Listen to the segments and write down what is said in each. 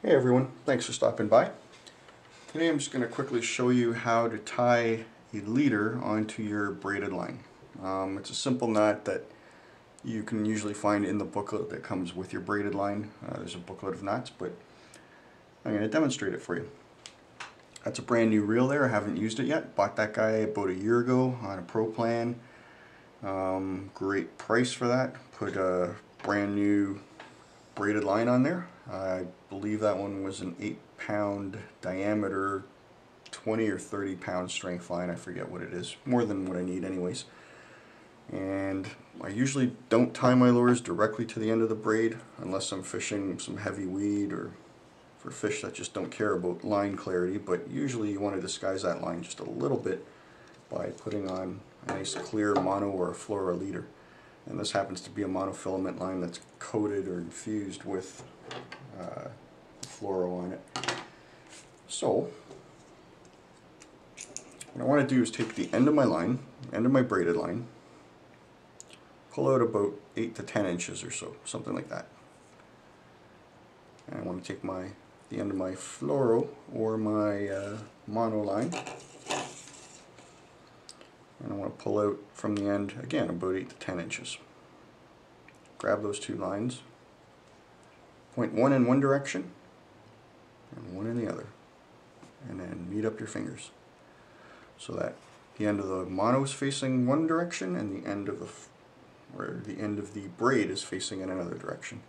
Hey everyone, thanks for stopping by. Today I'm just going to quickly show you how to tie a leader onto your braided line. It's a simple knot that you can usually find in the booklet that comes with your braided line. There's a booklet of knots, but I'm going to demonstrate it for you. That's a brand new reel there. I haven't used it yet. Bought that guy about a year ago on a pro plan. Great price for that. Put a brand new braided line on there. I believe that one was an 8-pound diameter, 20 or 30 pound strength line. I forget what it is. More than what I need anyways. And I usually don't tie my lures directly to the end of the braid unless I'm fishing some heavy weed or for fish that just don't care about line clarity, but usually you want to disguise that line just a little bit by putting on a nice clear mono or a fluoro leader. And this happens to be a monofilament line that's coated or infused with fluoro on it. So what I want to do is take the end of my line, end of my braided line, pull out about 8 to 10 inches or so, something like that. And I want to take the end of my fluoro or my mono line, and I want to pull out from the end again about 8 to 10 inches. Grab those two lines, point one in one direction and one in the other, and then meet up your fingers so that the end of the mono is facing one direction and the end of the braid is facing in another direction.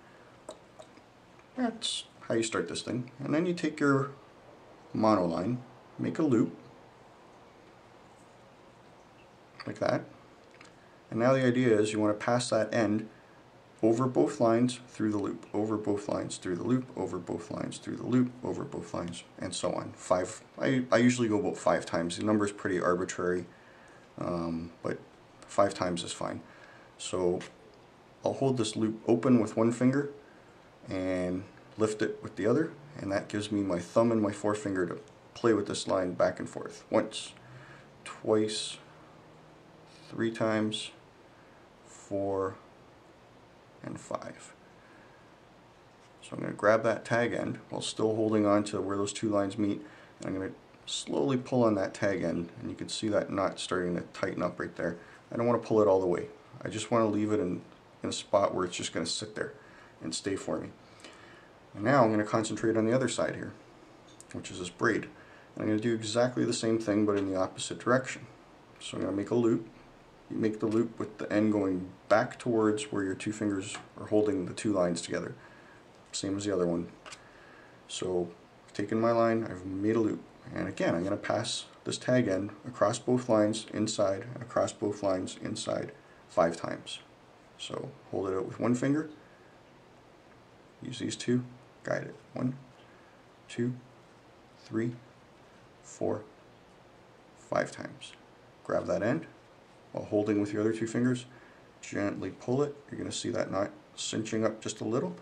That's how you start this thing. And then you take your mono line, make a loop like that, and now the idea is you want to pass that end over both lines through the loop, over both lines through the loop, over both lines through the loop, over both lines, and so on. I usually go about 5 times. The number is pretty arbitrary, but 5 times is fine. So I'll hold this loop open with one finger and lift it with the other, and that gives me my thumb and my forefinger to play with this line back and forth. Once, twice, 3 times, 4, and 5. So I'm going to grab that tag end while still holding on to where those two lines meet, and I'm going to slowly pull on that tag end, and you can see that knot starting to tighten up right there. I don't want to pull it all the way. I just want to leave it in a spot where it's just going to sit there and stay for me. And now I'm going to concentrate on the other side here, which is this braid. And I'm going to do exactly the same thing but in the opposite direction. So I'm going to make a loop. You make the loop with the end going back towards where your two fingers are holding the two lines together. Same as the other one. So I've taken my line, I've made a loop, and again I'm going to pass this tag end across both lines inside and across both lines inside 5 times. So hold it out with one finger, use these two, guide it. 1, 2, 3, 4, 5 times. Grab that end while holding with your other two fingers, gently pull it. You're going to see that knot cinching up just a little.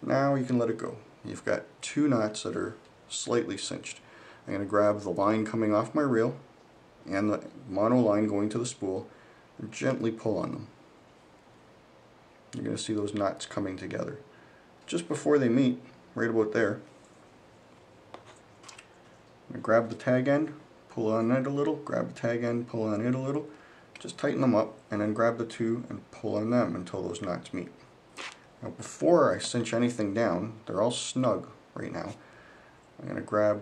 Now you can let it go. You've got 2 knots that are slightly cinched. I'm going to grab the line coming off my reel and the mono line going to the spool and gently pull on them. You're going to see those knots coming together. Just before they meet, right about there, I'm going to grab the tag end, pull on it a little, grab the tag end, pull on it a little, just tighten them up, and then grab the two and pull on them until those knots meet. Now before I cinch anything down, they're all snug right now, I'm going to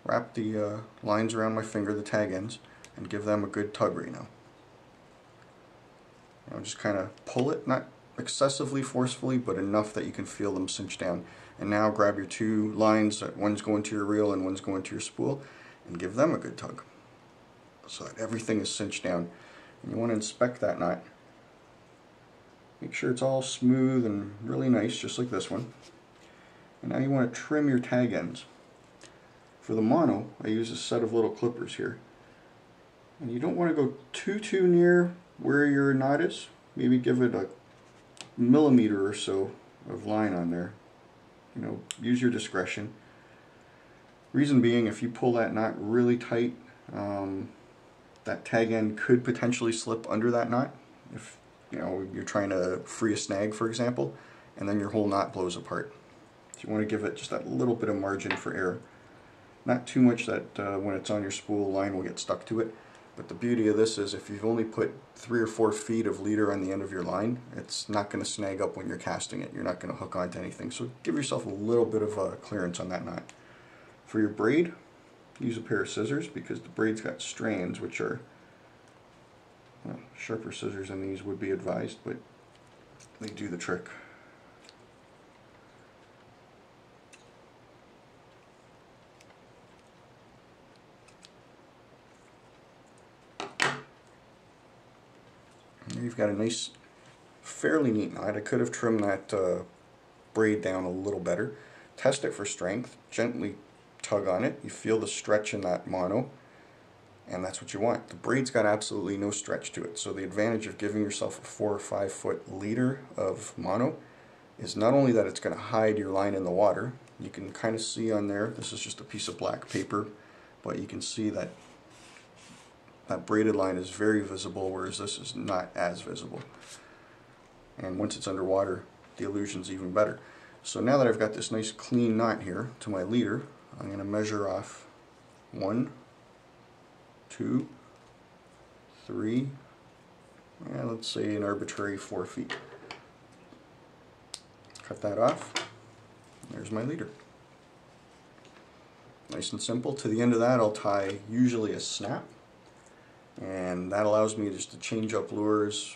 wrap the lines around my finger, the tag ends, and give them a good tug right now. Just kind of pull it, not excessively forcefully, but enough that you can feel them cinch down. And now grab your 2 lines, one's going to your reel and one's going to your spool, and give them a good tug so that everything is cinched down. And you want to inspect that knot. Make sure it's all smooth and really nice, just like this one. And now you want to trim your tag ends. For the mono, I use a set of little clippers here. And you don't want to go too near where your knot is. Maybe give it a millimeter or so of line on there. Use your discretion. Reason being, if you pull that knot really tight, that tag end could potentially slip under that knot if you're trying to free a snag, for example, and then your whole knot blows apart. So you want to give it just that little bit of margin for error. Not too much that when it's on your spool, line will get stuck to it. But the beauty of this is if you've only put 3 or 4 feet of leader on the end of your line, it's not going to snag up when you're casting it. You're not going to hook onto anything. So give yourself a little bit of clearance on that knot. For your braid, use a pair of scissors because the braid's got strands, which are, well, sharper scissors than these would be advised, but they do the trick. And you've got a nice, fairly neat knot. I could have trimmed that braid down a little better. Test it for strength. Gently tug on it. You feel the stretch in that mono, and that's what you want. The braid's got absolutely no stretch to it, so the advantage of giving yourself a 4 or 5 foot leader of mono is not only that it's going to hide your line in the water. You can kind of see on there, this is just a piece of black paper, but you can see that that braided line is very visible, whereas this is not as visible. And once it's underwater, the illusion's even better. So now that I've got this nice clean knot here to my leader, I'm going to measure off 1, 2, 3, and let's say an arbitrary 4 feet. Cut that off. There's my leader. Nice and simple. To the end of that I'll tie usually a snap, and that allows me just to change up lures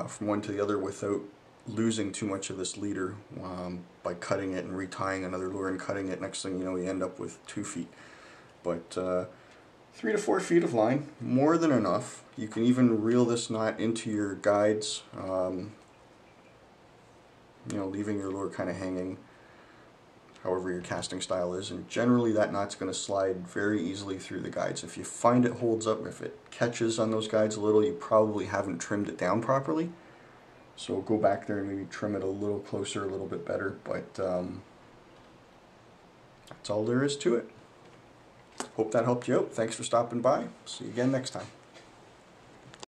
from one to the other without losing too much of this leader by cutting it and retying another lure and cutting it. Next thing you know, you end up with 2 feet. But 3 to 4 feet of line, more than enough. You can even reel this knot into your guides, you know, leaving your lure kind of hanging, however your casting style is, and generally that knot's going to slide very easily through the guides. If you find it holds up, if it catches on those guides a little, you probably haven't trimmed it down properly. So go back there and maybe trim it a little closer, a little bit better, but that's all there is to it. Hope that helped you out. Thanks for stopping by. See you again next time.